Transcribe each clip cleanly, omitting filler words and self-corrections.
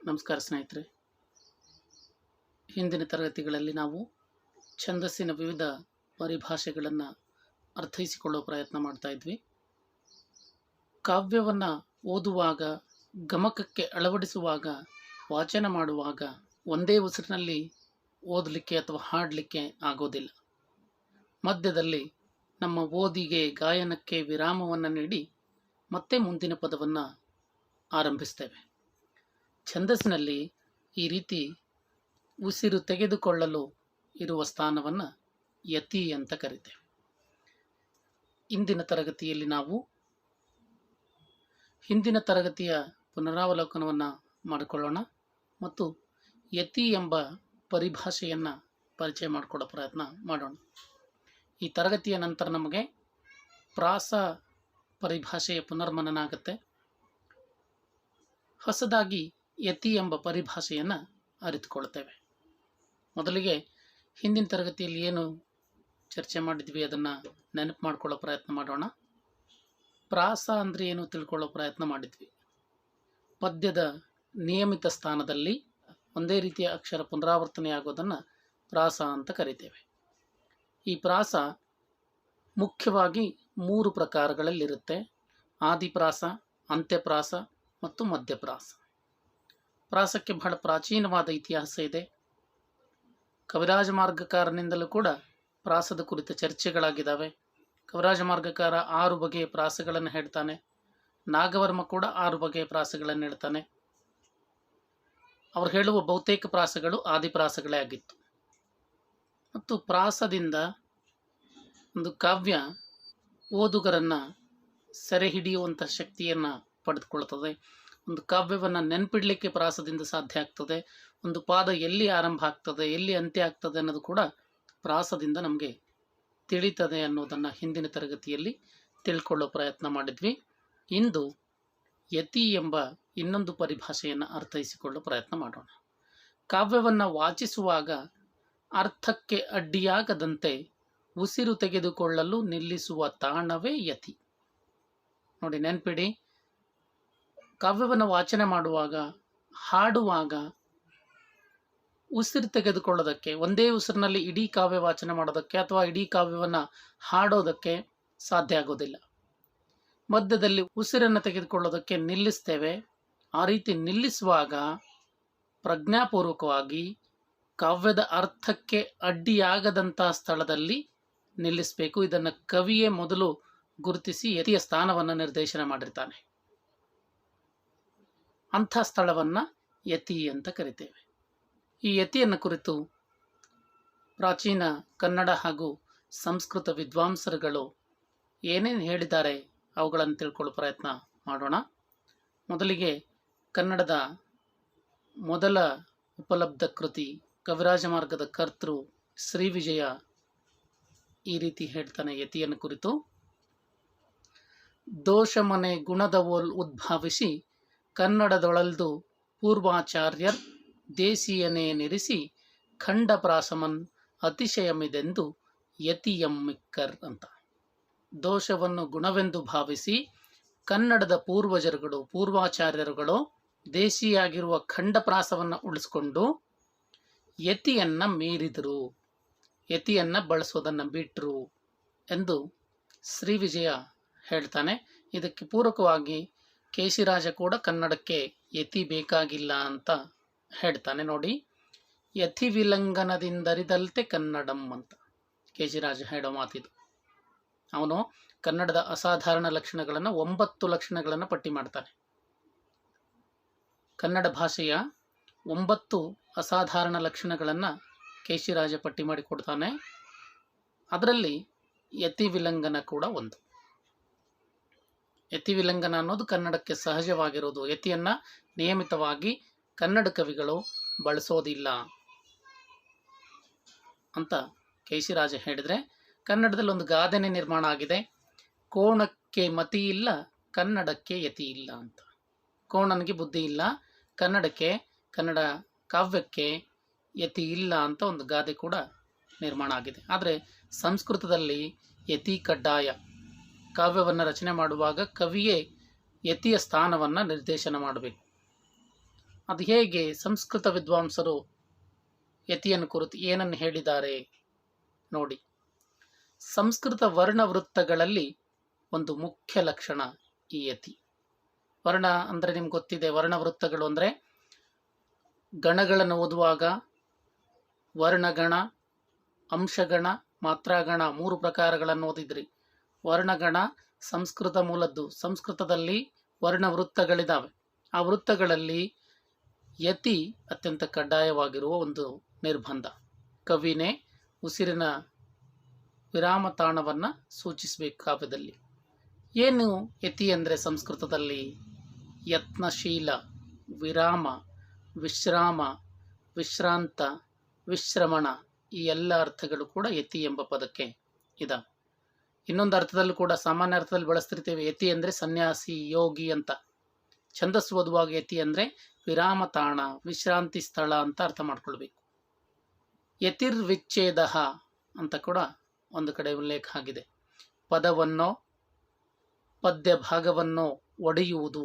ನಮಸ್ಕಾರ ಸ್ನೇಹಿತರೆ. ಹಿಂದಿನ ತರಗತಿಗಳಲ್ಲಿ ನಾವು ಛಂದಸ್ಸಿನ ವಿವಿಧ ಪರಿಭಾಷೆಗಳನ್ನು ಅರ್ಥೈಸಿಕೊಳ್ಳುವ ಪ್ರಯತ್ನ ಮಾಡ್ತಾ ಇದ್ವಿ. ಕಾವ್ಯವನ್ನು ಓದುವಾಗ, ಗಮಕಕ್ಕೆ ಅಳವಡಿಸುವಾಗ, ವಾಚನ ಮಾಡುವಾಗ ಒಂದೇ ಉಸಿರಿನಲ್ಲಿ ಓದಲಿಕ್ಕೆ ಅಥವಾ ಹಾಡಲಿಕ್ಕೆ ಆಗೋದಿಲ್ಲ. ಮಧ್ಯದಲ್ಲಿ ನಮ್ಮ ಓದಿಗೆ, ಗಾಯನಕ್ಕೆ ವಿರಾಮವನ್ನು ನೀಡಿ ಮತ್ತೆ ಮುಂದಿನ ಪದವನ್ನು ಆರಂಭಿಸ್ತೇವೆ. ಛಂದಸ್ಸಿನಲ್ಲಿ ಈ ರೀತಿ ಉಸಿರು ತೆಗೆದುಕೊಳ್ಳಲು ಇರುವ ಸ್ಥಾನವನ್ನು ಯತಿ ಅಂತ ಕರಿತೇವೆ. ಇಂದಿನ ತರಗತಿಯಲ್ಲಿ ನಾವು ಹಿಂದಿನ ತರಗತಿಯ ಪುನರಾವಲೋಕನವನ್ನು ಮಾಡಿಕೊಳ್ಳೋಣ ಮತ್ತು ಯತಿ ಎಂಬ ಪರಿಭಾಷೆಯನ್ನು ಪರಿಚಯ ಮಾಡಿಕೊಳ್ಳೋ ಪ್ರಯತ್ನ ಮಾಡೋಣ. ಈ ತರಗತಿಯ ನಂತರ ನಮಗೆ ಪ್ರಾಸ ಪರಿಭಾಷೆಯ ಪುನರ್ಮನನ ಆಗುತ್ತೆ. ಹೊಸದಾಗಿ ಯತಿ ಎಂಬ ಪರಿಭಾಷೆಯನ್ನು ಅರಿತುಕೊಳ್ತೇವೆ. ಮೊದಲಿಗೆ ಹಿಂದಿನ ತರಗತಿಯಲ್ಲಿ ಏನು ಚರ್ಚೆ ಮಾಡಿದ್ವಿ ಅದನ್ನು ನೆನಪು ಮಾಡಿಕೊಳ್ಳೋ ಪ್ರಯತ್ನ ಮಾಡೋಣ. ಪ್ರಾಸ ಅಂದರೆ ಏನು ತಿಳ್ಕೊಳ್ಳೋ ಪ್ರಯತ್ನ ಮಾಡಿದ್ವಿ. ಪದ್ಯದ ನಿಯಮಿತ ಸ್ಥಾನದಲ್ಲಿ ಒಂದೇ ರೀತಿಯ ಅಕ್ಷರ ಪುನರಾವರ್ತನೆಯಾಗೋದನ್ನು ಪ್ರಾಸ ಅಂತ ಕರಿತೇವೆ. ಈ ಪ್ರಾಸ ಮುಖ್ಯವಾಗಿ 3 ಪ್ರಕಾರಗಳಲ್ಲಿರುತ್ತೆ: ಆದಿಪ್ರಾಸ, ಅಂತ್ಯಪ್ರಾಸ ಮತ್ತು ಮಧ್ಯಪ್ರಾಸ. ಪ್ರಾಸಕ್ಕೆ ಬಹಳ ಪ್ರಾಚೀನವಾದ ಇತಿಹಾಸ ಇದೆ. ಕವಿರಾಜ ಮಾರ್ಗಕಾರನಿಂದಲೂ ಕೂಡ ಪ್ರಾಸದ ಕುರಿತ ಚರ್ಚೆಗಳಾಗಿದ್ದಾವೆ. ಕವಿರಾಜ ಮಾರ್ಗಕಾರ 6 ಬಗೆಯ ಪ್ರಾಸಗಳನ್ನು ಹೇಳ್ತಾನೆ. ನಾಗವರ್ಮ ಕೂಡ 6 ಬಗೆಯ ಪ್ರಾಸಗಳನ್ನು ಹೇಳ್ತಾನೆ. ಅವರು ಹೇಳುವ ಬಹುತೇಕ ಪ್ರಾಸಗಳು ಆದಿಪ್ರಾಸಗಳೇ ಆಗಿತ್ತು. ಮತ್ತು ಪ್ರಾಸದಿಂದ ಒಂದು ಕಾವ್ಯ ಓದುಗರನ್ನು ಸೆರೆ ಹಿಡಿಯುವಂಥ ಶಕ್ತಿಯನ್ನು ಪಡೆದುಕೊಳ್ತದೆ. ಒಂದು ಕಾವ್ಯವನ್ನು ನೆನಪಿಡಲಿಕ್ಕೆ ಪ್ರಾಸದಿಂದ ಸಾಧ್ಯ ಆಗ್ತದೆ. ಒಂದು ಪಾದ ಎಲ್ಲಿ ಆರಂಭ ಆಗ್ತದೆ, ಎಲ್ಲಿ ಅಂತ್ಯ ಆಗ್ತದೆ ಅನ್ನೋದು ಕೂಡ ಪ್ರಾಸದಿಂದ ನಮಗೆ ತಿಳಿತದೆ ಅನ್ನೋದನ್ನು ಹಿಂದಿನ ತರಗತಿಯಲ್ಲಿ ತಿಳ್ಕೊಳ್ಳೋ ಪ್ರಯತ್ನ ಮಾಡಿದ್ವಿ. ಇಂದು ಯತಿ ಎಂಬ ಇನ್ನೊಂದು ಪರಿಭಾಷೆಯನ್ನು ಅರ್ಥೈಸಿಕೊಳ್ಳೋ ಪ್ರಯತ್ನ ಮಾಡೋಣ. ಕಾವ್ಯವನ್ನು ವಾಚಿಸುವಾಗ ಅರ್ಥಕ್ಕೆ ಅಡ್ಡಿಯಾಗದಂತೆ ಉಸಿರು ತೆಗೆದುಕೊಳ್ಳಲು ನಿಲ್ಲಿಸುವ ತಾಣವೇ ಯತಿ. ನೋಡಿ, ನೆನಪಿಡಿ, ಕಾವ್ಯವನ್ನು ವಾಚನ ಮಾಡುವಾಗ, ಹಾಡುವಾಗ ಉಸಿರು ತೆಗೆದುಕೊಳ್ಳೋದಕ್ಕೆ, ಒಂದೇ ಉಸಿರಿನಲ್ಲಿ ಇಡೀ ಕಾವ್ಯ ವಾಚನ ಮಾಡೋದಕ್ಕೆ ಅಥವಾ ಇಡೀ ಕಾವ್ಯವನ್ನು ಹಾಡೋದಕ್ಕೆ ಸಾಧ್ಯ ಆಗೋದಿಲ್ಲ. ಮಧ್ಯದಲ್ಲಿ ಉಸಿರನ್ನು ತೆಗೆದುಕೊಳ್ಳೋದಕ್ಕೆ ನಿಲ್ಲಿಸ್ತೇವೆ. ಆ ರೀತಿ ನಿಲ್ಲಿಸುವಾಗ ಪ್ರಜ್ಞಾಪೂರ್ವಕವಾಗಿ ಕಾವ್ಯದ ಅರ್ಥಕ್ಕೆ ಅಡ್ಡಿಯಾಗದಂಥ ಸ್ಥಳದಲ್ಲಿ ನಿಲ್ಲಿಸಬೇಕು. ಇದನ್ನು ಕವಿಯೇ ಮೊದಲು ಗುರುತಿಸಿ ಯತಿಯ ಸ್ಥಾನವನ್ನು ನಿರ್ದೇಶನ ಮಾಡಿರ್ತಾನೆ. ಅಂಥ ಸ್ಥಳವನ್ನು ಯತಿ ಅಂತ ಕರಿತೇವೆ. ಈ ಯತಿಯನ್ನು ಕುರಿತು ಪ್ರಾಚೀನ ಕನ್ನಡ ಹಾಗೂ ಸಂಸ್ಕೃತ ವಿದ್ವಾಂಸರುಗಳು ಏನೇನು ಹೇಳಿದ್ದಾರೆ ಅವುಗಳನ್ನು ತಿಳ್ಕೊಳ್ಳೋ ಪ್ರಯತ್ನ ಮಾಡೋಣ. ಮೊದಲಿಗೆ ಕನ್ನಡದ ಮೊದಲ ಉಪಲಬ್ಧ ಕೃತಿ ಕವಿರಾಜ ಮಾರ್ಗದ ಕರ್ತೃ ಶ್ರೀವಿಜಯ ಈ ರೀತಿ ಹೇಳ್ತಾನೆ ಯತಿಯನ್ನು ಕುರಿತು: ದೋಷಮನೆ ಗುಣದವೋಲ್ ಉದ್ಭಾವಿಸಿ ಕನ್ನಡದೊಳಲ್ದು ಪೂರ್ವಾಚಾರ್ಯರ್ ದೇಶೀಯನೇ ನಿರಿಸಿ ಖಂಡಪ್ರಾಸಮನ್ ಅತಿಶಯಮಿದೆಂದು ಯತಿಯಂ ಮಿಕ್ಕರ್ ಅಂತ. ದೋಷವನ್ನು ಗುಣವೆಂದು ಭಾವಿಸಿ ಕನ್ನಡದ ಪೂರ್ವಾಚಾರ್ಯರುಗಳು ದೇಶಿಯಾಗಿರುವ ಖಂಡಪ್ರಾಸವನ್ನು ಉಳಿಸ್ಕೊಂಡು ಯತಿಯನ್ನು ಮೀರಿದರು, ಯತಿಯನ್ನು ಬಳಸೋದನ್ನು ಬಿಟ್ಟರು ಎಂದು ಶ್ರೀವಿಜಯ ಹೇಳ್ತಾನೆ. ಇದಕ್ಕೆ ಪೂರಕವಾಗಿ ಕೇಶಿರಾಜ ಕೂಡ ಕನ್ನಡಕ್ಕೆ ಯತಿ ಬೇಕಾಗಿಲ್ಲ ಅಂತ ಹೇಳ್ತಾನೆ. ನೋಡಿ, ಯತಿ ವಿಲಂಘನದಿಂದರಿದಲ್ತೆ ಕನ್ನಡಂ ಅಂತ ಕೇಶಿರಾಜ ಹೇಳೋ ಮಾತಿದು. ಅವನು ಕನ್ನಡದ ಅಸಾಧಾರಣ ಲಕ್ಷಣಗಳನ್ನು 9 ಲಕ್ಷಣಗಳನ್ನು ಪಟ್ಟಿ ಮಾಡ್ತಾನೆ. ಕನ್ನಡ ಭಾಷೆಯ 9 ಅಸಾಧಾರಣ ಲಕ್ಷಣಗಳನ್ನು ಕೇಶಿರಾಜ ಪಟ್ಟಿ ಮಾಡಿಕೊಡ್ತಾನೆ. ಅದರಲ್ಲಿ ಯತಿ ವಿಲಂಘನ ಕೂಡ ಒಂದು. ಯತಿ ವಿಲಂಘನ ಅನ್ನೋದು ಕನ್ನಡಕ್ಕೆ ಸಹಜವಾಗಿರೋದು. ಯತಿಯನ್ನು ನಿಯಮಿತವಾಗಿ ಕನ್ನಡ ಕವಿಗಳು ಬಳಸೋದಿಲ್ಲ ಅಂತ ಕೇಶಿರಾಜ ಹೇಳಿದರೆ, ಕನ್ನಡದಲ್ಲಿ ಒಂದು ಗಾದೆನೇ ನಿರ್ಮಾಣ ಆಗಿದೆ: ಕೋಣಕ್ಕೆ ಮತಿ ಇಲ್ಲ, ಕನ್ನಡಕ್ಕೆ ಯತಿ ಇಲ್ಲ ಅಂತ. ಕೋಣನಿಗೆ ಬುದ್ಧಿ ಇಲ್ಲ, ಕನ್ನಡ ಕಾವ್ಯಕ್ಕೆ ಯತಿ ಇಲ್ಲ ಅಂತ ಒಂದು ಗಾದೆ ಕೂಡ ನಿರ್ಮಾಣ ಆಗಿದೆ. ಆದರೆ ಸಂಸ್ಕೃತದಲ್ಲಿ ಯತಿ ಕಡ್ಡಾಯ. ಕಾವ್ಯವನ್ನು ರಚನೆ ಮಾಡುವಾಗ ಕವಿಯೇ ಯತಿಯ ಸ್ಥಾನವನ್ನು ನಿರ್ದೇಶನ ಮಾಡಬೇಕು. ಅದು ಹೇಗೆ? ಸಂಸ್ಕೃತ ವಿದ್ವಾಂಸರು ಯತಿಯನ್ನು ಕುರಿತು ಏನನ್ನು ಹೇಳಿದ್ದಾರೆ ನೋಡಿ. ಸಂಸ್ಕೃತ ವರ್ಣವೃತ್ತಗಳಲ್ಲಿ ಒಂದು ಮುಖ್ಯ ಲಕ್ಷಣ ಈ ಯತಿ. ವರ್ಣ ಅಂದರೆ ನಿಮ್ಗೆ ಗೊತ್ತಿದೆ, ವರ್ಣವೃತ್ತಗಳು ಅಂದರೆ ಗಣಗಳನ್ನು ಓದುವಾಗ ವರ್ಣಗಣ, ಅಂಶಗಣ, ಮಾತ್ರಾಗಣ 3 ಪ್ರಕಾರಗಳನ್ನು ಓದಿದ್ರಿ. ವರ್ಣಗಣ ಸಂಸ್ಕೃತ ಮೂಲದ್ದು. ಸಂಸ್ಕೃತದಲ್ಲಿ ವರ್ಣವೃತ್ತಗಳಿದ್ದಾವೆ. ಆ ವೃತ್ತಗಳಲ್ಲಿ ಯತಿ ಅತ್ಯಂತ ಕಡ್ಡಾಯವಾಗಿರುವ ಒಂದು ನಿರ್ಬಂಧ. ಕವಿನೇ ಉಸಿರಿನ ವಿರಾಮ ತಾಣವನ್ನು ಸೂಚಿಸಬೇಕು ಕಾವ್ಯದಲ್ಲಿ. ಏನು ಯತಿ ಅಂದರೆ ಸಂಸ್ಕೃತದಲ್ಲಿ? ಯತ್ನಶೀಲ, ವಿರಾಮ, ವಿಶ್ರಾಮ, ವಿಶ್ರಾಂತ, ವಿಶ್ರಮಣ, ಈ ಎಲ್ಲ ಅರ್ಥಗಳು ಕೂಡ ಯತಿ ಎಂಬ ಪದಕ್ಕೆ ಇದಾವೆ. ಇನ್ನೊಂದು ಅರ್ಥದಲ್ಲೂ ಕೂಡ ಸಾಮಾನ್ಯ ಅರ್ಥದಲ್ಲಿ ಬಳಸ್ತಿರ್ತೇವೆ. ಯತಿ ಅಂದರೆ ಸನ್ಯಾಸಿ, ಯೋಗಿ ಅಂತ. ಛಂದಸ್ಸು ಓದುವಾಗ ಯತಿ ಅಂದರೆ ವಿರಾಮ ತಾಣ, ವಿಶ್ರಾಂತಿ ಸ್ಥಳ ಅಂತ ಅರ್ಥ ಮಾಡ್ಕೊಳ್ಬೇಕು. ಯತಿರ್ವಿಚ್ಛೇದ ಅಂತ ಕೂಡ ಒಂದು ಕಡೆ ಉಲ್ಲೇಖ ಆಗಿದೆ. ಪದವನ್ನೋ ಪದ್ಯ ಭಾಗವನ್ನೋ ಒಡೆಯುವುದು.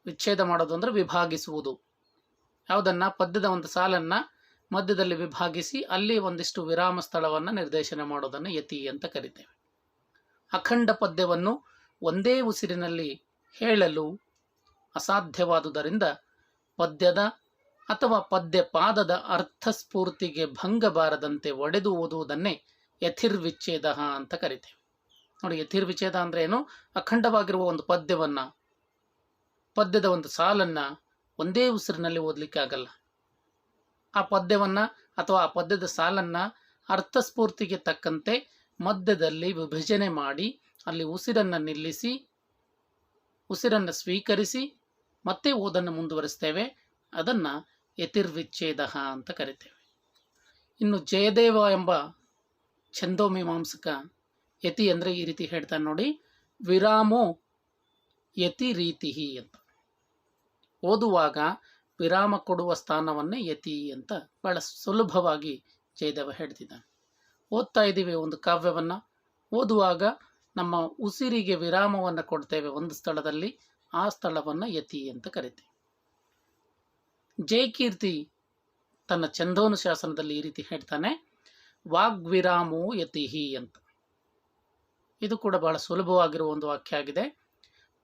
ವಿಚ್ಛೇದ ಮಾಡೋದು ಅಂದರೆ ವಿಭಾಗಿಸುವುದು. ಯಾವುದನ್ನ? ಪದ್ಯದ ಒಂದು ಸಾಲನ್ನು ಮಧ್ಯದಲ್ಲಿ ವಿಭಾಗಿಸಿ ಅಲ್ಲಿ ಒಂದಿಷ್ಟು ವಿರಾಮ ಸ್ಥಳವನ್ನು ನಿರ್ದೇಶನ ಮಾಡೋದನ್ನು ಯತಿ ಅಂತ ಕರಿತೇವೆ. ಅಖಂಡ ಪದ್ಯವನ್ನು ಒಂದೇ ಉಸಿರಿನಲ್ಲಿ ಹೇಳಲು ಅಸಾಧ್ಯವಾದುದರಿಂದ ಪದ್ಯದ ಅಥವಾ ಪದ್ಯ ಪಾದದ ಅರ್ಥಸ್ಫೂರ್ತಿಗೆ ಭಂಗ ಬಾರದಂತೆ ಒಡೆದು ಓದುವುದನ್ನೇ ಯಥಿರ್ವಿಚ್ಛೇದ ಅಂತ ಕರಿತೇವೆ. ನೋಡಿ, ಯಥಿರ್ವಿಚ್ಛೇದ ಅಂದರೆ ಏನು? ಅಖಂಡವಾಗಿರುವ ಒಂದು ಪದ್ಯವನ್ನು, ಪದ್ಯದ ಒಂದು ಸಾಲನ್ನು ಒಂದೇ ಉಸಿರಿನಲ್ಲಿ ಓದಲಿಕ್ಕೆ ಆಗಲ್ಲ. ಆ ಪದ್ಯವನ್ನು ಅಥವಾ ಆ ಪದ್ಯದ ಸಾಲನ್ನು ಅರ್ಥಸ್ಫೂರ್ತಿಗೆ ತಕ್ಕಂತೆ ಮಧ್ಯದಲ್ಲಿ ವಿಭಜನೆ ಮಾಡಿ ಅಲ್ಲಿ ಉಸಿರನ್ನು ನಿಲ್ಲಿಸಿ, ಉಸಿರನ್ನು ಸ್ವೀಕರಿಸಿ ಮತ್ತೆ ಓದನ್ನು ಮುಂದುವರಿಸ್ತೇವೆ. ಅದನ್ನು ಯತಿರ್ವಿಚ್ಛೇದ ಅಂತ ಕರಿತೇವೆ. ಇನ್ನು ಜಯದೇವ ಎಂಬ ಛಂದೋಮೀಮಾಂಸಕ ಯತಿ ಅಂದರೆ ಈ ರೀತಿ ಹೇಳ್ತಾನೆ ನೋಡಿ. ವಿರಾಮೋ ಯತಿ ರೀತಿ ಅಂತ. ಓದುವಾಗ ವಿರಾಮ ಕೊಡುವ ಸ್ಥಾನವನ್ನೇ ಯತಿ ಅಂತ ಬಹಳ ಸುಲಭವಾಗಿ ಜಯದೇವ ಹೇಳ್ತಿದ್ದಾನೆ. ಓದ್ತಾ ಇದ್ದೀವಿ ಒಂದು ಕಾವ್ಯವನ್ನು, ಓದುವಾಗ ನಮ್ಮ ಉಸಿರಿಗೆ ವಿರಾಮವನ್ನು ಕೊಡ್ತೇವೆ ಒಂದು ಸ್ಥಳದಲ್ಲಿ, ಆ ಸ್ಥಳವನ್ನು ಯತಿ ಅಂತ ಕರಿತೇವೆ. ಜಯಕೀರ್ತಿ ತನ್ನ ಛಂದೋನುಶಾಸನದಲ್ಲಿ ಈ ರೀತಿ ಹೇಳ್ತಾನೆ, ವಾಗ್ವಿರಾಮೋ ಯತಿಹಿ ಅಂತ. ಇದು ಕೂಡ ಬಹಳ ಸುಲಭವಾಗಿರುವ ಒಂದು ವಾಕ್ಯ ಆಗಿದೆ.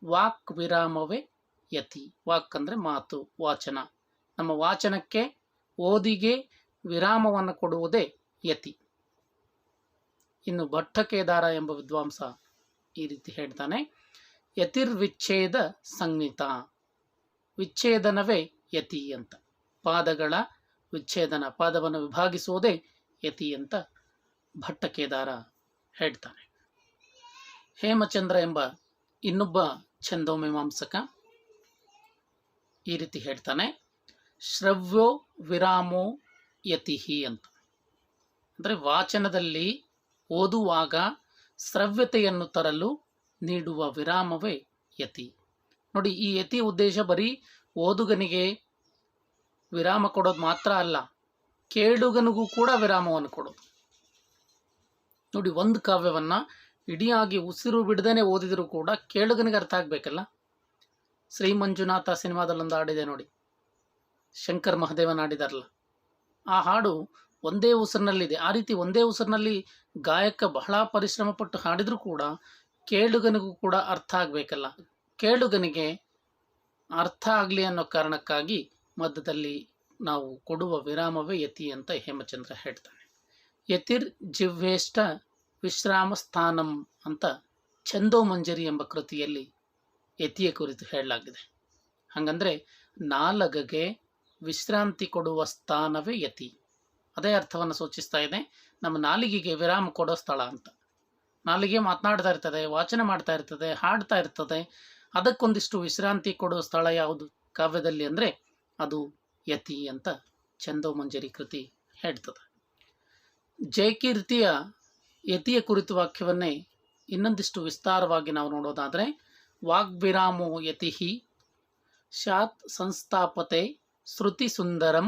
ವಾಕ್ ವಿರಾಮವೇ ಯತಿ. ವಾಕ್ ಅಂದರೆ ಮಾತು, ವಾಚನ. ನಮ್ಮ ವಾಚನಕ್ಕೆ, ಓದಿಗೆ ವಿರಾಮವನ್ನು ಕೊಡುವುದೇ ಯತಿ. ಇನ್ನು ಭಟ್ಟಕೇದಾರ ಎಂಬ ವಿದ್ವಾಂಸ ಈ ರೀತಿ ಹೇಳ್ತಾನೆ, ಯತಿರ್ವಿಚ್ಛೇದ ಸಂಹಿತ. ವಿಚ್ಛೇದನವೇ ಯತಿ ಅಂತ. ಪಾದಗಳ ವಿಚ್ಛೇದನ, ಪಾದವನ್ನು ವಿಭಾಗಿಸುವುದೇ ಯತಿ ಅಂತ ಭಟ್ಟಕೇದಾರ ಹೇಳ್ತಾನೆ. ಹೇಮಚಂದ್ರ ಎಂಬ ಇನ್ನೊಬ್ಬ ಛಂದೋಮೀಮಾಂಸಕ ಈ ರೀತಿ ಹೇಳ್ತಾನೆ, ಶ್ರವ್ಯೋ ವಿರಾಮೋ ಯತಿಹಿ ಅಂತ. ಅಂದರೆ ವಾಚನದಲ್ಲಿ ಓದುವಾಗ ಶ್ರವ್ಯತೆಯನ್ನು ತರಲು ನೀಡುವ ವಿರಾಮವೇ ಯತಿ. ನೋಡಿ, ಈ ಯತಿ ಉದ್ದೇಶ ಬರೀ ಓದುಗನಿಗೆ ವಿರಾಮ ಕೊಡೋದು ಮಾತ್ರ ಅಲ್ಲ, ಕೇಳುಗನಿಗೂ ಕೂಡ ವಿರಾಮವನ್ನು ಕೊಡೋದು. ನೋಡಿ, ಒಂದು ಕಾವ್ಯವನ್ನು ಇಡಿಯಾಗಿ ಉಸಿರು ಬಿಡದೇನೆ ಓದಿದರೂ ಕೂಡ ಕೇಳುಗನಿಗೆ ಅರ್ಥ ಆಗಬೇಕಲ್ಲ. ಶ್ರೀ ಮಂಜುನಾಥ ಸಿನಿಮಾದಲ್ಲೊಂದು ಹಾಡಿದೆ ನೋಡಿ, ಶಂಕರ್ ಮಹದೇವನ್ ಹಾಡಿದಾರಲ್ಲ, ಆ ಹಾಡು ಒಂದೇ ಉಸಿರಿನಲ್ಲಿದೆ. ಆ ರೀತಿ ಒಂದೇ ಉಸಿರಿನಲ್ಲಿ ಗಾಯಕ ಬಹಳ ಪರಿಶ್ರಮ ಪಟ್ಟು ಹಾಡಿದರೂ ಕೂಡ ಕೇಳುಗನಿಗೂ ಕೂಡ ಅರ್ಥ ಆಗಬೇಕಲ್ಲ. ಕೇಳುಗನಿಗೆ ಅರ್ಥ ಆಗಲಿ ಅನ್ನೋ ಕಾರಣಕ್ಕಾಗಿ ಮಧ್ಯದಲ್ಲಿ ನಾವು ಕೊಡುವ ವಿರಾಮವೇ ಯತಿ ಅಂತ ಹೇಮಚಂದ್ರ ಹೇಳ್ತಾನೆ. ಯತಿರ್ ಜಿಹ್ವೇಷ್ಟ ವಿಶ್ರಾಮ ಸ್ಥಾನಂ ಅಂತ ಛಂದೋಮಂಜರಿ ಎಂಬ ಕೃತಿಯಲ್ಲಿ ಯತಿಯ ಕುರಿತು ಹೇಳಲಾಗಿದೆ. ಹಾಗಂದರೆ ನಾಲಗೆಗೆ ವಿಶ್ರಾಂತಿ ಕೊಡುವ ಸ್ಥಾನವೇ ಯತಿ. ಅದೇ ಅರ್ಥವನ್ನು ಸೂಚಿಸ್ತಾ ಇದೆ. ನಮ್ಮ ನಾಲಿಗೆಗೆ ವಿರಾಮ ಕೊಡೋ ಸ್ಥಳ ಅಂತ. ನಾಲಿಗೆ ಮಾತನಾಡ್ತಾ ಇರ್ತದೆ, ವಾಚನ ಮಾಡ್ತಾ ಇರ್ತದೆ, ಹಾಡ್ತಾ ಇರ್ತದೆ. ಅದಕ್ಕೊಂದಿಷ್ಟು ವಿಶ್ರಾಂತಿ ಕೊಡುವ ಸ್ಥಳ ಯಾವುದು ಕಾವ್ಯದಲ್ಲಿ ಅಂದರೆ ಅದು ಯತಿ ಅಂತ ಛಂದೋಮಂಜರಿ ಕೃತಿ ಹೇಳ್ತದೆ. ಜಯಕೀರ್ತಿಯ ಯತಿಯ ಕುರಿತು ವಾಕ್ಯವನ್ನೇ ಇನ್ನೊಂದಿಷ್ಟು ವಿಸ್ತಾರವಾಗಿ ನಾವು ನೋಡೋದಾದರೆ, ವಾಗ್ವಿರಾಮೋ ಯತಿಹಿ ಸ್ಯಾತ್ ಸಂಸ್ಥಾಪತೆ ಶ್ರುತಿ ಸುಂದರಂ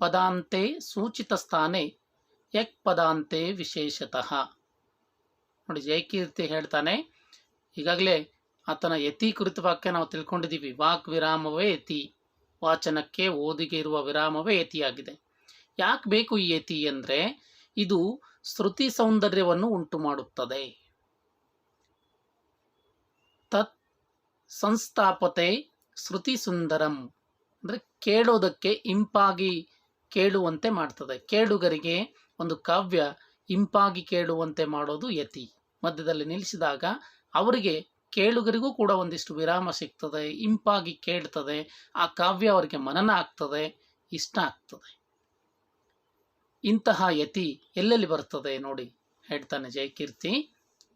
ಪದಾಂತೆ ಸೂಚಿತ ಸ್ಥಾನೆ ಯಕ್ ಪದಾಂತೆ ವಿಶೇಷತಃ. ನೋಡಿ, ಜಯಕೀರ್ತಿ ಹೇಳ್ತಾನೆ, ಈಗಾಗಲೇ ಆತನ ಯತಿ ಕುರಿತ ವಾಕ್ಯ ನಾವು ತಿಳ್ಕೊಂಡಿದ್ದೀವಿ. ವಾಕ್ ವಿರಾಮವೇ ಯತಿ. ವಾಚನಕ್ಕೆ ಓದಿಗೆ ಇರುವ ವಿರಾಮವೇ ಯತಿಯಾಗಿದೆ. ಯಾಕೆ ಬೇಕು ಈ ಯತಿ ಅಂದರೆ ಇದು ಶ್ರುತಿ ಸೌಂದರ್ಯವನ್ನು ಉಂಟು ಮಾಡುತ್ತದೆ. ತತ್ ಸಂಸ್ಥಾಪತೆ ಶ್ರುತಿ ಸುಂದರಂ ಅಂದರೆ ಕೇಳೋದಕ್ಕೆ ಇಂಪಾಗಿ ಕೇಳುವಂತೆ ಮಾಡ್ತದೆ. ಕೇಳುಗರಿಗೆ ಒಂದು ಕಾವ್ಯ ಇಂಪಾಗಿ ಕೇಳುವಂತೆ ಮಾಡೋದು ಯತಿ. ಮಧ್ಯದಲ್ಲಿ ನಿಲ್ಲಿಸಿದಾಗ ಅವರಿಗೆ ಕೇಳುಗರಿಗೂ ಕೂಡ ಒಂದಿಷ್ಟು ವಿರಾಮ ಸಿಗ್ತದೆ, ಇಂಪಾಗಿ ಕೇಳ್ತದೆ, ಆ ಕಾವ್ಯ ಅವರಿಗೆ ಮನನ ಆಗ್ತದೆ, ಇಷ್ಟ ಆಗ್ತದೆ. ಇಂತಹ ಯತಿ ಎಲ್ಲೆಲ್ಲಿ ಬರ್ತದೆ ನೋಡಿ ಹೇಳ್ತಾನೆ ಜಯಕೀರ್ತಿ.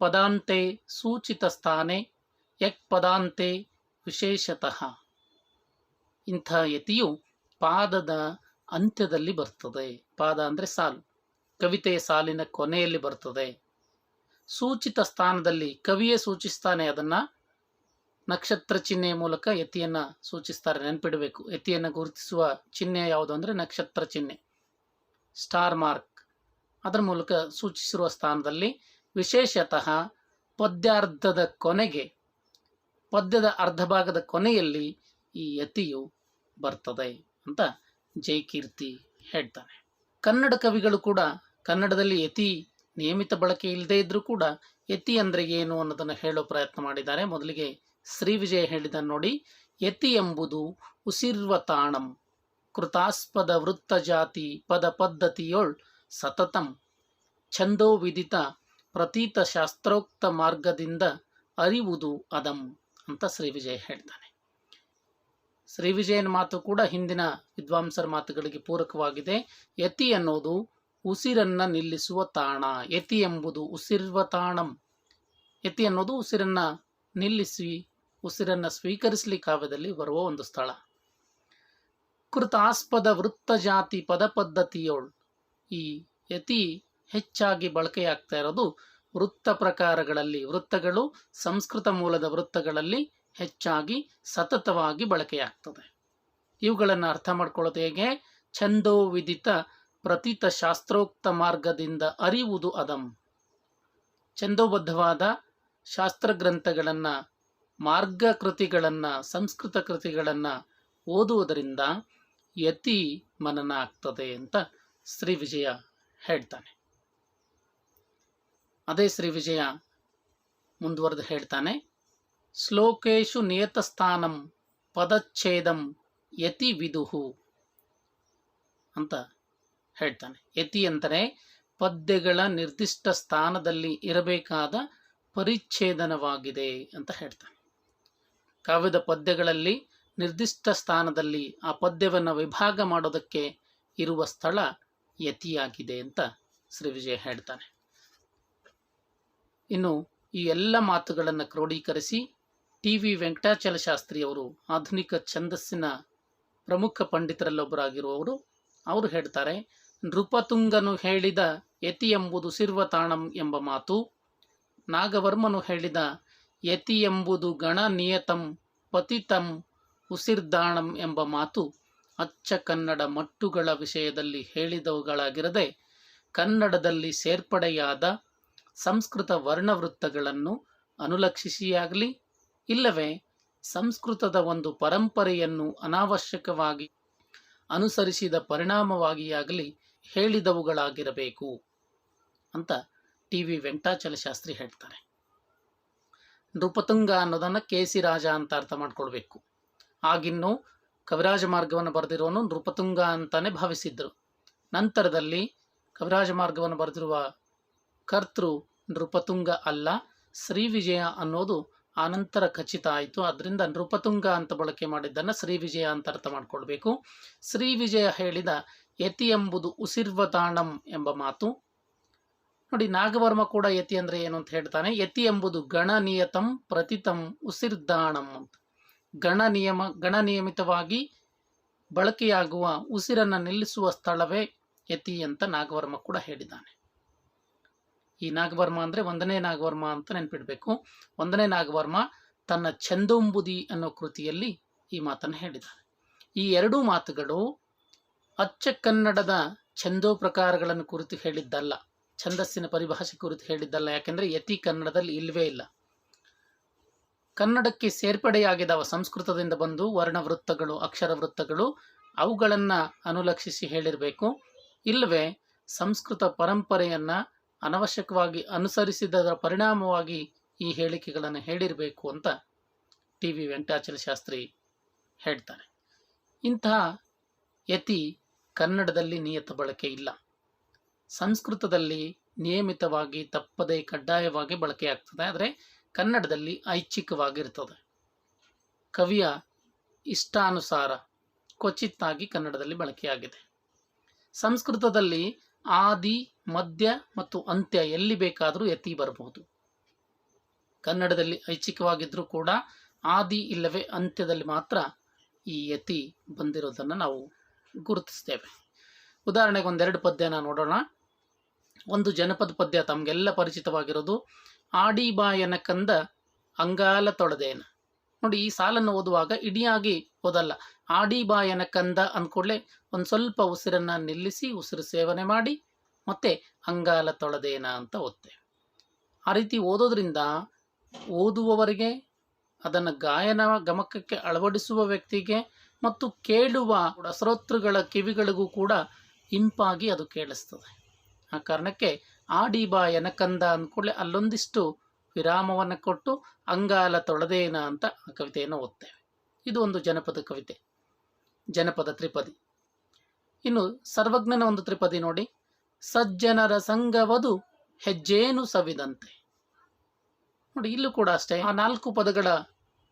ಪದಾಂತೆ ಸೂಚಿತ ಸ್ಥಾನೆ ಯಕ್ ಪದಾಂತೆ ವಿಶೇಷತಃ. ಇಂಥ ಯತಿಯು ಪಾದದ ಅಂತ್ಯದಲ್ಲಿ ಬರ್ತದೆ. ಪಾದ ಅಂದರೆ ಸಾಲು, ಕವಿತೆಯ ಸಾಲಿನ ಕೊನೆಯಲ್ಲಿ ಬರ್ತದೆ. ಸೂಚಿತ ಸ್ಥಾನದಲ್ಲಿ ಕವಿಯೇ ಸೂಚಿಸ್ತಾನೆ, ಅದನ್ನು ನಕ್ಷತ್ರ ಚಿಹ್ನೆಯ ಮೂಲಕ ಯತಿಯನ್ನು ಸೂಚಿಸ್ತಾರೆ. ನೆನಪಿಡಬೇಕು, ಯತಿಯನ್ನು ಗುರುತಿಸುವ ಚಿಹ್ನೆ ಯಾವುದು ಅಂದರೆ ನಕ್ಷತ್ರ ಚಿಹ್ನೆ, ಸ್ಟಾರ್ ಮಾರ್ಕ್. ಅದರ ಮೂಲಕ ಸೂಚಿಸಿರುವ ಸ್ಥಾನದಲ್ಲಿ ವಿಶೇಷತಃ ಪದ್ಯಾರ್ಧದ ಕೊನೆಗೆ, ಪದ್ಯದ ಅರ್ಧ ಭಾಗದ ಕೊನೆಯಲ್ಲಿ ಈ ಯತಿಯು ಬರ್ತದೆ ಅಂತ ಜಯಕೀರ್ತಿ ಹೇಳ್ತಾನೆ. ಕನ್ನಡ ಕವಿಗಳು ಕೂಡ ಕನ್ನಡದಲ್ಲಿ ಯತಿ ನಿಯಮಿತ ಬಳಕೆ ಇಲ್ಲದೇ ಇದ್ರೂ ಕೂಡ ಯತಿ ಅಂದರೆ ಏನು ಅನ್ನೋದನ್ನು ಹೇಳೋ ಪ್ರಯತ್ನ ಮಾಡಿದ್ದಾರೆ. ಮೊದಲಿಗೆ ಶ್ರೀ ವಿಜಯ ಹೇಳಿದ ನೋಡಿ. ಯತಿ ಎಂಬುದು ಉಸಿರ್ವ ತಾಣಂ ಕೃತಾಸ್ಪದ ವೃತ್ತ ಜಾತಿ ಪದ ಪದ್ಧತಿಯೊಳ್ ಸತತಂ ಛಂದೋ ವಿದಿತ ಪ್ರತೀತ ಶಾಸ್ತ್ರೋಕ್ತ ಮಾರ್ಗದಿಂದ ಅರಿವುದು ಅದಂ ಅಂತ ಶ್ರೀ ವಿಜಯ ಹೇಳ್ತಾನೆ. ಶ್ರೀ ವಿಜಯನ ಮಾತು ಕೂಡ ಹಿಂದಿನ ವಿದ್ವಾಂಸರ ಮಾತುಗಳಿಗೆ ಪೂರಕವಾಗಿದೆ. ಯತಿ ಅನ್ನೋದು ಉಸಿರನ್ನ ನಿಲ್ಲಿಸುವ ತಾಣ. ಯತಿ ಎಂಬುದು ಉಸಿರ್ವ ತಾಣಂ. ಯತಿ ಅನ್ನೋದು ಉಸಿರನ್ನ ನಿಲ್ಲಿಸಿ ಉಸಿರನ್ನ ಸ್ವೀಕರಿಸಲಿ ಕಾವ್ಯದಲ್ಲಿ ಬರುವ ಒಂದು ಸ್ಥಳ. ಕೃತಾಸ್ಪದ ವೃತ್ತ ಜಾತಿ ಪದ ಪದ್ಧತಿಯೋಳ್. ಈ ಯತಿ ಹೆಚ್ಚಾಗಿ ಬಳಕೆಯಾಗ್ತಾ ಇರೋದು ವೃತ್ತ ಪ್ರಕಾರಗಳಲ್ಲಿ. ವೃತ್ತಗಳು ಸಂಸ್ಕೃತ ಮೂಲದ ವೃತ್ತಗಳಲ್ಲಿ ಹೆಚ್ಚಾಗಿ ಸತತವಾಗಿ ಬಳಕೆಯಾಗ್ತದೆ. ಇವುಗಳನ್ನು ಅರ್ಥ ಮಾಡ್ಕೊಳ್ಳೋದು ಹೇಗೆ? ಛಂದೋ ವಿದಿತ ಪ್ರತೀತ ಶಾಸ್ತ್ರೋಕ್ತ ಮಾರ್ಗದಿಂದ ಅರಿವುದು ಅದಂ. ಛಂದೋಬದ್ಧವಾದ ಶಾಸ್ತ್ರ ಗ್ರಂಥಗಳನ್ನು, ಮಾರ್ಗ ಕೃತಿಗಳನ್ನು, ಸಂಸ್ಕೃತ ಕೃತಿಗಳನ್ನು ಓದುವುದರಿಂದ ಯತಿ ಮನನ ಆಗ್ತದೆ ಅಂತ ಶ್ರೀ ವಿಜಯ ಹೇಳ್ತಾನೆ. ಅದೇ ಶ್ರೀ ವಿಜಯ ಮುಂದುವರೆದು ಹೇಳ್ತಾನೆ. ಶ್ಲೋಕೇಶು ನಿಯತಸ್ಥಾನಂ ಪದಚ್ಛೇದಂ ಯತಿ ವಿದುಹು ಅಂತ ಹೇಳ್ತಾನೆ. ಯತಿ ಅಂದರೆ ಪದ್ಯಗಳ ನಿರ್ದಿಷ್ಟ ಸ್ಥಾನದಲ್ಲಿ ಇರಬೇಕಾದ ಪರಿಚ್ಛೇದನವಾಗಿದೆ ಅಂತ ಹೇಳ್ತಾನೆ. ಕಾವ್ಯದ ಪದ್ಯಗಳಲ್ಲಿ ನಿರ್ದಿಷ್ಟ ಸ್ಥಾನದಲ್ಲಿ ಆ ಪದ್ಯವನ್ನು ವಿಭಾಗ ಮಾಡೋದಕ್ಕೆ ಇರುವ ಸ್ಥಳ ಯತಿಯಾಗಿದೆ ಅಂತ ಶ್ರೀ ವಿಜಯ ಹೇಳ್ತಾನೆ. ಇನ್ನು ಈ ಎಲ್ಲ ಮಾತುಗಳನ್ನು ಕ್ರೋಢೀಕರಿಸಿ ಟಿ.ವಿ. ವೆಂಕಟಾಚಲ ಶಾಸ್ತ್ರಿಯವರು, ಆಧುನಿಕ ಛಂದಸ್ಸಿನ ಪ್ರಮುಖ ಪಂಡಿತರಲ್ಲೊಬ್ಬರಾಗಿರುವವರು, ಅವರು ಹೇಳ್ತಾರೆ, ನೃಪತುಂಗನು ಹೇಳಿದ ಯತಿ ಎಂಬುದು ಸಿರ್ವತಾಣಂ ಎಂಬ ಮಾತು, ನಾಗವರ್ಮನು ಹೇಳಿದ ಯತಿ ಎಂಬುದು ಗಣನಿಯತಂ ಪತಿತಂ ಉಸಿರ್ದಾಣಂ ಎಂಬ ಮಾತು ಅಚ್ಚ ಕನ್ನಡ ಮಟ್ಟುಗಳ ವಿಷಯದಲ್ಲಿ ಹೇಳಿದವುಗಳಾಗಿರದೆ ಕನ್ನಡದಲ್ಲಿ ಸೇರ್ಪಡೆಯಾದ ಸಂಸ್ಕೃತ ವರ್ಣವೃತ್ತಗಳನ್ನು ಅನುಲಕ್ಷಿಸಿಯಾಗಲಿ ಇಲ್ಲವೇ ಸಂಸ್ಕೃತದ ಒಂದು ಪರಂಪರೆಯನ್ನು ಅನಾವಶ್ಯಕವಾಗಿ ಅನುಸರಿಸಿದ ಪರಿಣಾಮವಾಗಿಯಾಗಲಿ ಹೇಳಿದವುಗಳಾಗಿರಬೇಕು ಅಂತ ಟಿ.ವಿ. ವೆಂಕಟಾಚಲ ಶಾಸ್ತ್ರಿ ಹೇಳ್ತಾರೆ. ನೃಪತುಂಗ ಅನ್ನೋದನ್ನು ಕೆ.ಸಿ. ರಾಜ ಅಂತ ಅರ್ಥ ಮಾಡ್ಕೊಳ್ಬೇಕು. ಆಗಿನ್ನೂ ಕವಿರಾಜ ಮಾರ್ಗವನ್ನು ಬರೆದಿರೋನು ನೃಪತುಂಗ ಅಂತಾನೆ ಭಾವಿಸಿದ್ರು. ನಂತರದಲ್ಲಿ ಕವಿರಾಜ ಮಾರ್ಗವನ್ನು ಬರೆದಿರುವ ಕರ್ತೃ ನೃಪತುಂಗ ಅಲ್ಲ, ಶ್ರೀ ವಿಜಯ ಅನ್ನೋದು ಆನಂತರ ಖಚಿತ ಆಯಿತು. ಅದರಿಂದ ನೃಪತುಂಗ ಅಂತ ಬಳಕೆ ಮಾಡಿದ್ದನ್ನು ಶ್ರೀ ವಿಜಯ ಅಂತ ಅರ್ಥ ಮಾಡ್ಕೊಳ್ಬೇಕು. ಶ್ರೀ ವಿಜಯ ಹೇಳಿದ ಯತಿ ಎಂಬುದು ಉಸಿರ್ವತಾಣಂ ಎಂಬ ಮಾತು ನೋಡಿ. ನಾಗವರ್ಮ ಕೂಡ ಯತಿ ಅಂದರೆ ಏನು ಅಂತ ಹೇಳ್ತಾನೆ. ಯತಿ ಎಂಬುದು ಗಣನಿಯತಂ ಪ್ರತಿತಂ ಉಸಿರ್ದಾಣಂ ಅಂತ. ಗಣನಿಯಮಿತವಾಗಿ ಬಳಕೆಯಾಗುವ ಉಸಿರನ್ನು ನಿಲ್ಲಿಸುವ ಸ್ಥಳವೇ ಯತಿ ಅಂತ ನಾಗವರ್ಮ ಕೂಡ ಹೇಳಿದ್ದಾನೆ. ಈ ನಾಗವರ್ಮ ಅಂದರೆ ಒಂದನೇ ನಾಗವರ್ಮ ಅಂತ ನೆನಪಿಡಬೇಕು. ಒಂದನೇ ನಾಗವರ್ಮ ತನ್ನ ಛಂದೋಂಬುದಿ ಅನ್ನೋ ಕೃತಿಯಲ್ಲಿ ಈ ಮಾತನ್ನು ಹೇಳಿದ್ದಾನೆ. ಈ ಎರಡೂ ಮಾತುಗಳು ಅಚ್ಚ ಕನ್ನಡದ ಛಂದೋ ಪ್ರಕಾರಗಳನ್ನು ಕುರಿತು ಹೇಳಿದ್ದಲ್ಲ, ಛಂದಸ್ಸಿನ ಪರಿಭಾಷೆ ಕುರಿತು ಹೇಳಿದ್ದಲ್ಲ. ಯಾಕೆಂದರೆ ಯತಿ ಕನ್ನಡದಲ್ಲಿ ಇಲ್ಲವೇ ಇಲ್ಲ. ಕನ್ನಡಕ್ಕೆ ಸೇರ್ಪಡೆಯಾಗಿದ್ದಾವ ಸಂಸ್ಕೃತದಿಂದ ಬಂದು ವರ್ಣವೃತ್ತಗಳು, ಅಕ್ಷರ ವೃತ್ತಗಳು, ಅವುಗಳನ್ನು ಅನುಲಕ್ಷಿಸಿ ಹೇಳಿರಬೇಕು. ಇಲ್ಲವೇ ಸಂಸ್ಕೃತ ಪರಂಪರೆಯನ್ನು ಅನವಶ್ಯಕವಾಗಿ ಅನುಸರಿಸಿದರ ಪರಿಣಾಮವಾಗಿ ಈ ಹೇಳಿಕೆಗಳನ್ನು ಹೇಳಿರಬೇಕು ಅಂತ ಟಿ ವಿ ವೆಂಕಟಾಚಲ ಶಾಸ್ತ್ರಿ ಹೇಳ್ತಾರೆ. ಇಂತಹ ಯತಿ ಕನ್ನಡದಲ್ಲಿ ನಿಯತ ಬಳಕೆ ಇಲ್ಲ. ಸಂಸ್ಕೃತದಲ್ಲಿ ನಿಯಮಿತವಾಗಿ ತಪ್ಪದೆ ಕಡ್ಡಾಯವಾಗಿ ಬಳಕೆಯಾಗ್ತದೆ, ಆದರೆ ಕನ್ನಡದಲ್ಲಿ ಐಚ್ಛಿಕವಾಗಿರ್ತದೆ. ಕವಿಯ ಇಷ್ಟಾನುಸಾರ ಕ್ವಚಿತ್ತಾಗಿ ಕನ್ನಡದಲ್ಲಿ ಬಳಕೆಯಾಗಿದೆ. ಸಂಸ್ಕೃತದಲ್ಲಿ ಆದಿ, ಮಧ್ಯ ಮತ್ತು ಅಂತ್ಯ ಎಲ್ಲಿ ಬೇಕಾದರೂ ಯತಿ ಬರಬಹುದು. ಕನ್ನಡದಲ್ಲಿ ಐಚ್ಛಿಕವಾಗಿದ್ದರೂ ಕೂಡ ಆದಿ ಇಲ್ಲವೇ ಅಂತ್ಯದಲ್ಲಿ ಮಾತ್ರ ಈ ಯತಿ ಬಂದಿರೋದನ್ನು ನಾವು ಗುರುತಿಸ್ತೇವೆ. ಉದಾಹರಣೆಗೆ ಒಂದೆರಡು ಪದ್ಯನ ನೋಡೋಣ. ಒಂದು ಜನಪದ ಪದ್ಯ ತಮಗೆಲ್ಲ ಪರಿಚಿತವಾಗಿರೋದು, ಆಡಿಬಾಯನ ಕಂದ ಅಂಗಾಲ ತೊಳೆದೇನ. ನೋಡಿ, ಈ ಸಾಲನ್ನು ಓದುವಾಗ ಇಡಿಯಾಗಿ ಓದಲ್ಲ. ಆಡಿಬಾಯನ ಕಂದ ಅಂದ್ಕೊಳ್ಳೆ ಒಂದು ಸ್ವಲ್ಪ ಉಸಿರನ್ನು ನಿಲ್ಲಿಸಿ ಉಸಿರು ಸೇವನೆ ಮಾಡಿ ಮತ್ತೆ ಅಂಗಾಲ ತೊಳೆದೇನ ಅಂತ ಓದ್ತೇವೆ. ಆ ರೀತಿ ಓದೋದ್ರಿಂದ ಓದುವವರಿಗೆ, ಅದನ್ನು ಗಾಯನ ಗಮಕಕ್ಕೆ ಅಳವಡಿಸುವ ವ್ಯಕ್ತಿಗೆ ಮತ್ತು ಕೇಳುವ ಶ್ರೋತೃಗಳ ಕಿವಿಗಳಿಗೂ ಕೂಡ ಇಂಪಾಗಿ ಅದು ಕೇಳಿಸ್ತದೆ. ಆ ಕಾರಣಕ್ಕೆ ಆಡಿಬಾಯನ ಕಂದ ಅಂದ್ಕೊಳ್ಳೆ ಅಲ್ಲೊಂದಿಷ್ಟು ವಿರಾಮವನ್ನು ಕೊಟ್ಟು ಅಂಗಾಲ ತೊಳೆದೇನ ಅಂತ ಆ ಕವಿತೆಯನ್ನು ಓದ್ತೇವೆ. ಇದು ಒಂದು ಜನಪದ ಕವಿತೆ, ಜನಪದ ತ್ರಿಪದಿ. ಇನ್ನು ಸರ್ವಜ್ಞನ ಒಂದು ತ್ರಿಪದಿ ನೋಡಿ, ಸಜ್ಜನರ ಸಂಗವದು ಹೆಜ್ಜೇನು ಸವಿದಂತೆ. ನೋಡಿ, ಇಲ್ಲೂ ಕೂಡ ಅಷ್ಟೇ, ಆ 4 ಪದಗಳ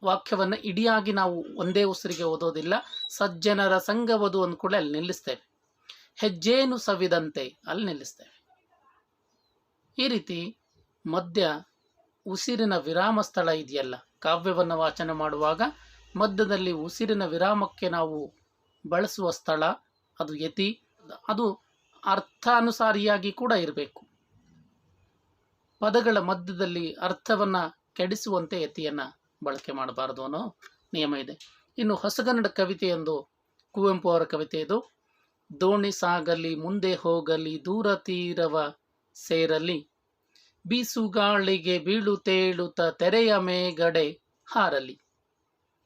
ವಾಕ್ಯವನ್ನು ಇಡಿಯಾಗಿ ನಾವು ಒಂದೇ ಉಸಿರಿಗೆ ಓದೋದಿಲ್ಲ. ಸಜ್ಜನರ ಸಂಗವದು ಅಂದ್ಕೊಳ್ಳೆ ಅಲ್ಲಿ ನಿಲ್ಲಿಸ್ತೇವೆ. ಹೆಜ್ಜೇನು ಸವಿದಂತೆ ಅಲ್ಲಿ ನಿಲ್ಲಿಸ್ತೇವೆ. ಈ ರೀತಿ ಮಧ್ಯ ಉಸಿರಿನ ವಿರಾಮ ಸ್ಥಳ ಇದೆಯಲ್ಲ, ಕಾವ್ಯವನ್ನು ವಾಚನ ಮಾಡುವಾಗ ಮಧ್ಯದಲ್ಲಿ ಉಸಿರಿನ ವಿರಾಮಕ್ಕೆ ನಾವು ಬಳಸುವ ಸ್ಥಳ ಅದು ಯತಿ. ಅದು ಅರ್ಥಾನುಸಾರಿಯಾಗಿ ಕೂಡ ಇರಬೇಕು. ಪದಗಳ ಮಧ್ಯದಲ್ಲಿ ಅರ್ಥವನ್ನು ಕೆಡಿಸುವಂತೆ ಯತಿಯನ್ನು ಬಳಕೆ ಮಾಡಬಾರದು ಅನ್ನೋ ನಿಯಮ ಇದೆ. ಇನ್ನು ಹೊಸಗನ್ನಡ ಕವಿತೆಯೊಂದು, ಕುವೆಂಪು ಅವರ ಕವಿತೆ ಇದು. ದೋಣಿ ಸಾಗಲಿ ಮುಂದೆ ಹೋಗಲಿ ದೂರ ತೀರವ ಸೇರಲಿ, ಬೀಸುಗಾಳಿಗೆ ಬೀಳುತ್ತೇಳುತ್ತ ತೆರೆಯ ಮೇಗಡೆ ಹಾರಲಿ.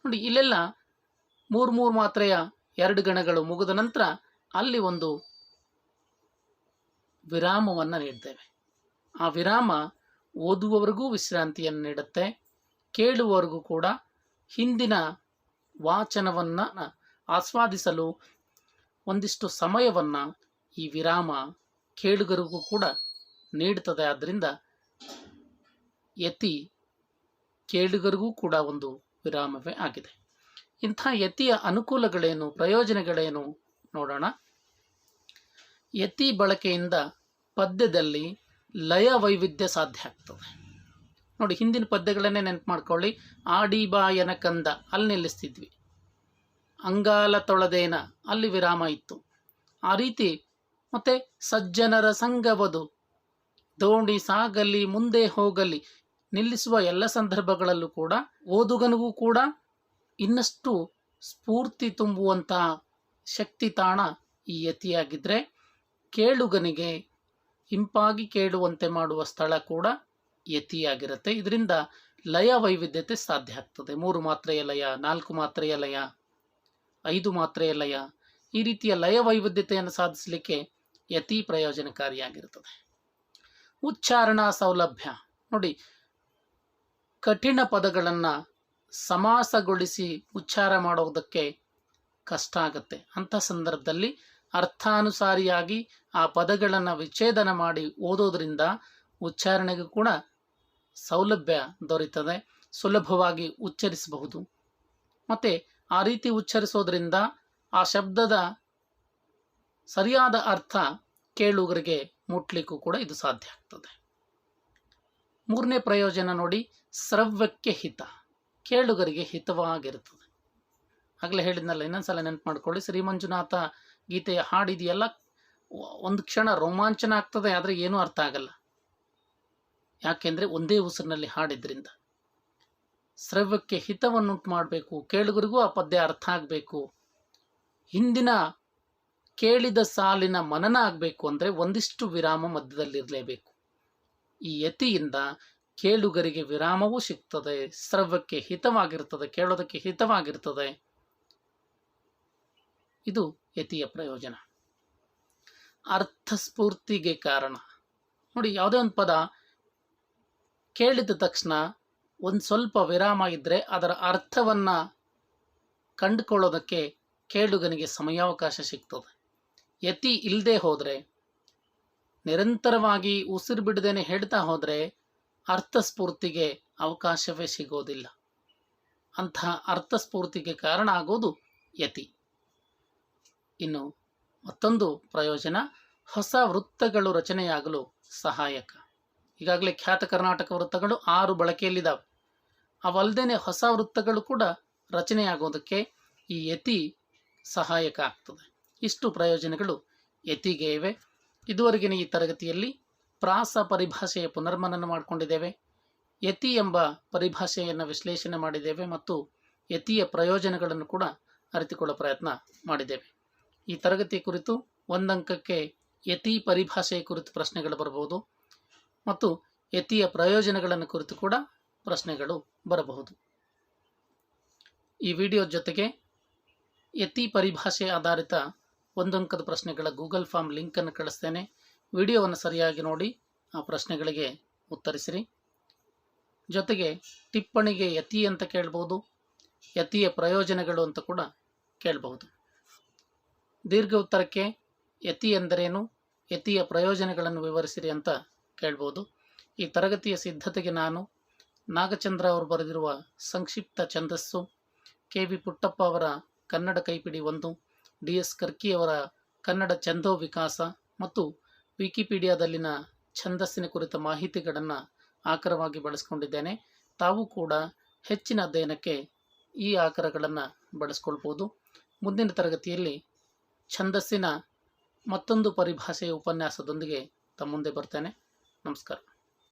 ನೋಡಿ, ಇಲ್ಲೆಲ್ಲ 3 ಮಾತ್ರೆಯ 2 ಗಣಗಳು ಮುಗಿದ ನಂತರ ಅಲ್ಲಿ ಒಂದು ವಿರಾಮವನ್ನು ನೀಡ್ತೇವೆ. ಆ ವಿರಾಮ ಓದುವವರಿಗೂ ವಿಶ್ರಾಂತಿಯನ್ನು ನೀಡುತ್ತೆ, ಕೇಳುವವರಿಗೂ ಕೂಡ ಹಿಂದಿನ ವಾಚನವನ್ನು ಆಸ್ವಾದಿಸಲು ಒಂದಿಷ್ಟು ಸಮಯವನ್ನು ಈ ವಿರಾಮ ಕೇಳುಗರಿಗೂ ಕೂಡ ನೀಡುತ್ತದೆ. ಆದ್ದರಿಂದ ಯತಿ ಕೇಳುಗರಿಗೂ ಕೂಡ ಒಂದು ವಿರಾಮವೇ ಆಗಿದೆ. ಇಂಥ ಯತಿಯ ಅನುಕೂಲಗಳೇನು, ಪ್ರಯೋಜನಗಳೇನು ನೋಡೋಣ. ಯತಿ ಬಳಕೆಯಿಂದ ಪದ್ಯದಲ್ಲಿ ಲಯ ವೈವಿಧ್ಯ ಸಾಧ್ಯ ಆಗ್ತದೆ. ನೋಡಿ, ಹಿಂದಿನ ಪದ್ಯಗಳನ್ನೇ ನೆನಪು ಮಾಡ್ಕೊಳ್ಳಿ. ಆಡಿಬಾಯನ ಕಂದ ಅಲ್ಲಿ ನಿಲ್ಲಿಸ್ತಿದ್ವಿ, ಅಂಗಾಲ ತೊಳೆದೇನ ಅಲ್ಲಿ ವಿರಾಮ ಇತ್ತು. ಆ ರೀತಿ ಮತ್ತೆ ಸಜ್ಜನರ ಸಂಗವದು, ದೋಣಿ ಸಾಗಲಿ ಮುಂದೆ ಹೋಗಲಿ, ನಿಲ್ಲಿಸುವ ಎಲ್ಲ ಸಂದರ್ಭಗಳಲ್ಲೂ ಕೂಡ ಓದುಗನಿಗೂ ಕೂಡ ಇನ್ನಷ್ಟು ಸ್ಫೂರ್ತಿ ತುಂಬುವಂತಹ ಶಕ್ತಿ ತಾಣ ಈ ಯತಿಯಾಗಿದ್ದರೆ, ಕೇಳುಗನಿಗೆ ಇಂಪಾಗಿ ಕೇಳುವಂತೆ ಮಾಡುವ ಸ್ಥಳ ಕೂಡ ಯತಿಯಾಗಿರುತ್ತೆ. ಇದರಿಂದ ಲಯ ವೈವಿಧ್ಯತೆ ಸಾಧ್ಯ ಆಗ್ತದೆ. 3 ಮಾತ್ರೆಯ ಲಯ, 4 ಮಾತ್ರೆಯ ಲಯ, 5 ಮಾತ್ರೆಯ ಲಯ, ಈ ರೀತಿಯ ಲಯ ವೈವಿಧ್ಯತೆಯನ್ನು ಸಾಧಿಸಲಿಕ್ಕೆ ಯತಿ ಪ್ರಯೋಜನಕಾರಿಯಾಗಿರುತ್ತದೆ. ಉಚ್ಚಾರಣಾ ಸೌಲಭ್ಯ ನೋಡಿ, ಕಠಿಣ ಪದಗಳನ್ನು ಸಮಾಸಗೊಳಿಸಿ ಉಚ್ಚಾರ ಮಾಡೋದಕ್ಕೆ ಕಷ್ಟ ಆಗುತ್ತೆ. ಅಂಥ ಸಂದರ್ಭದಲ್ಲಿ ಅರ್ಥಾನುಸಾರಿಯಾಗಿ ಆ ಪದಗಳನ್ನು ವಿಚ್ಛೇದನ ಮಾಡಿ ಓದೋದ್ರಿಂದ ಉಚ್ಚಾರಣೆಗೂ ಕೂಡ ಸೌಲಭ್ಯ ದೊರೀತದೆ, ಸುಲಭವಾಗಿ ಉಚ್ಚರಿಸಬಹುದು. ಮತ್ತು ಆ ರೀತಿ ಉಚ್ಚರಿಸೋದ್ರಿಂದ ಆ ಶಬ್ದದ ಸರಿಯಾದ ಅರ್ಥ ಕೇಳುಗರಿಗೆ ಮುಟ್ಲಿಕ್ಕೂ ಕೂಡ ಇದು ಸಾಧ್ಯ ಆಗ್ತದೆ. 3ನೇ ಪ್ರಯೋಜನ ನೋಡಿ, ಶ್ರವ್ಯಕ್ಕೆ ಹಿತ, ಕೇಳುಗರಿಗೆ ಹಿತವಾಗಿರುತ್ತದೆ. ಆಗಲೇ ಹೇಳಿದ್ನಲ್ಲ, ಇನ್ನೊಂದ್ಸಲ ನೆನಪು ಮಾಡ್ಕೊಳ್ಳಿ. ಶ್ರೀಮಂಜುನಾಥ ಗೀತೆಯ ಹಾಡಿದೆಯಲ್ಲ, ಒಂದು ಕ್ಷಣ ರೋಮಾಂಚನ ಆಗ್ತದೆ, ಆದರೆ ಏನೂ ಅರ್ಥ ಆಗಲ್ಲ. ಯಾಕೆಂದರೆ ಒಂದೇ ಉಸಿರಿನಲ್ಲಿ ಹಾಡಿದ್ರಿಂದ. ಶ್ರವ್ಯಕ್ಕೆ ಹಿತವನ್ನುಂಟು ಮಾಡಬೇಕು, ಕೇಳುಗರಿಗೂ ಆ ಪದ್ಯ ಅರ್ಥ ಆಗಬೇಕು, ಹಿಂದಿನ ಕೇಳಿದ ಸಾಲಿನ ಮನನ ಆಗಬೇಕು ಅಂದರೆ ಒಂದಿಷ್ಟು ವಿರಾಮ ಮಧ್ಯದಲ್ಲಿರಲೇಬೇಕು. ಈ ಯತಿಯಿಂದ ಕೇಳುಗರಿಗೆ ವಿರಾಮವೂ ಸಿಗ್ತದೆ, ಶ್ರವ್ಯಕ್ಕೆ ಹಿತವಾಗಿರ್ತದೆ, ಕೇಳೋದಕ್ಕೆ ಹಿತವಾಗಿರ್ತದೆ. ಇದು ಯತಿಯ ಪ್ರಯೋಜನ. ಅರ್ಥಸ್ಫೂರ್ತಿಗೆ ಕಾರಣ. ನೋಡಿ, ಯಾವುದೇ ಒಂದು ಪದ ಕೇಳಿದ ತಕ್ಷಣ ಒಂದು ಸ್ವಲ್ಪ ವಿರಾಮ ಇದ್ದರೆ ಅದರ ಅರ್ಥವನ್ನು ಕಂಡುಕೊಳ್ಳೋದಕ್ಕೆ ಕೇಳುಗನಿಗೆ ಸಮಯಾವಕಾಶ ಸಿಗ್ತದೆ. ಯತಿ ಇಲ್ಲದೆ ಹೋದರೆ, ನಿರಂತರವಾಗಿ ಉಸಿರು ಬಿಡದೇನೆ ಹೇಳ್ತಾ ಹೋದರೆ ಅರ್ಥಸ್ಫೂರ್ತಿಗೆ ಅವಕಾಶವೇ ಸಿಗೋದಿಲ್ಲ. ಅಂತಹ ಅರ್ಥಸ್ಫೂರ್ತಿಗೆ ಕಾರಣ ಆಗೋದು ಯತಿ. ಇನ್ನು ಮತ್ತೊಂದು ಪ್ರಯೋಜನ, ಹೊಸ ವೃತ್ತಗಳು ರಚನೆಯಾಗಲು ಸಹಾಯಕ. ಈಗಾಗಲೇ ಖ್ಯಾತ ಕರ್ನಾಟಕ ವೃತ್ತಗಳು 6 ಬಳಕೆಯಲ್ಲಿದ್ದಾವೆ. ಅವಲ್ಲದೆ ಹೊಸ ವೃತ್ತಗಳು ಕೂಡ ರಚನೆಯಾಗೋದಕ್ಕೆ ಈ ಯತಿ ಸಹಾಯಕ ಆಗ್ತದೆ. ಇಷ್ಟು ಪ್ರಯೋಜನಗಳು ಯತಿಗೆ ಇವೆ. ಇದುವರೆಗಿನ ಈ ತರಗತಿಯಲ್ಲಿ ಪ್ರಾಸ ಪರಿಭಾಷೆಯ ಪುನರ್ಮನನ ಮಾಡಿಕೊಂಡಿದ್ದೇವೆ. ಯತಿ ಎಂಬ ಪರಿಭಾಷೆಯನ್ನು ವಿಶ್ಲೇಷಣೆ ಮಾಡಿದ್ದೇವೆ ಮತ್ತು ಯತಿಯ ಪ್ರಯೋಜನಗಳನ್ನು ಕೂಡ ಅರಿತುಕೊಳ್ಳೋ ಪ್ರಯತ್ನ ಮಾಡಿದ್ದೇವೆ. ಈ ತರಗತಿಯ ಕುರಿತು 1 ಅಂಕಕ್ಕೆ ಯತಿ ಪರಿಭಾಷೆಯ ಕುರಿತು ಪ್ರಶ್ನೆಗಳು ಬರಬಹುದು ಮತ್ತು ಯತಿಯ ಪ್ರಯೋಜನಗಳನ್ನು ಕುರಿತು ಕೂಡ ಪ್ರಶ್ನೆಗಳು ಬರಬಹುದು. ಈ ವಿಡಿಯೋ ಜೊತೆಗೆ ಯತಿ ಪರಿಭಾಷೆ ಆಧಾರಿತ 1 ಅಂಕದ ಪ್ರಶ್ನೆಗಳ ಗೂಗಲ್ ಫಾರ್ಮ್ ಲಿಂಕನ್ನು ಕಳಿಸ್ತೇನೆ. ವಿಡಿಯೋವನ್ನು ಸರಿಯಾಗಿ ನೋಡಿ ಆ ಪ್ರಶ್ನೆಗಳಿಗೆ ಉತ್ತರಿಸಿರಿ. ಜೊತೆಗೆ ಟಿಪ್ಪಣಿಗೆ ಯತಿ ಅಂತ ಕೇಳ್ಬೋದು, ಯತಿಯ ಪ್ರಯೋಜನಗಳು ಅಂತ ಕೂಡ ಕೇಳಬಹುದು. ದೀರ್ಘ ಉತ್ತರಕ್ಕೆ ಯತಿ ಎಂದರೇನು, ಯತಿಯ ಪ್ರಯೋಜನಗಳನ್ನು ವಿವರಿಸಿರಿ ಅಂತ ಕೇಳ್ಬೋದು. ಈ ತರಗತಿಯ ಸಿದ್ಧತೆಗೆ ನಾನು ನಾಗಚಂದ್ರ ಅವರು ಬರೆದಿರುವ ಸಂಕ್ಷಿಪ್ತ ಛಂದಸ್ಸು, ಕೆ.ವಿ. ಪುಟ್ಟಪ್ಪ ಅವರ ಕನ್ನಡ ಕೈಪಿಡಿ 1, ಡಿ.ಎಸ್. ಕರ್ಕಿಯವರ ಕನ್ನಡ ಛಂದೋ ವಿಕಾಸ ಮತ್ತು ವಿಕಿಪೀಡಿಯಾದಲ್ಲಿನ ಛಂದಸ್ಸಿನ ಕುರಿತ ಮಾಹಿತಿಗಳನ್ನು ಆಕರವಾಗಿ ಬಳಸ್ಕೊಂಡಿದ್ದೇನೆ. ತಾವು ಕೂಡ ಹೆಚ್ಚಿನ ಅಧ್ಯಯನಕ್ಕೆ ಈ ಆಕರಗಳನ್ನು ಬಳಸ್ಕೊಳ್ಬೋದು. ಮುಂದಿನ ತರಗತಿಯಲ್ಲಿ ಛಂದಸ್ಸಿನ ಮತ್ತೊಂದು ಪರಿಭಾಷೆಯ ಉಪನ್ಯಾಸದೊಂದಿಗೆ ತಮ್ಮ ಮುಂದೆ ಬರ್ತೇನೆ. ನಮಸ್ಕಾರ.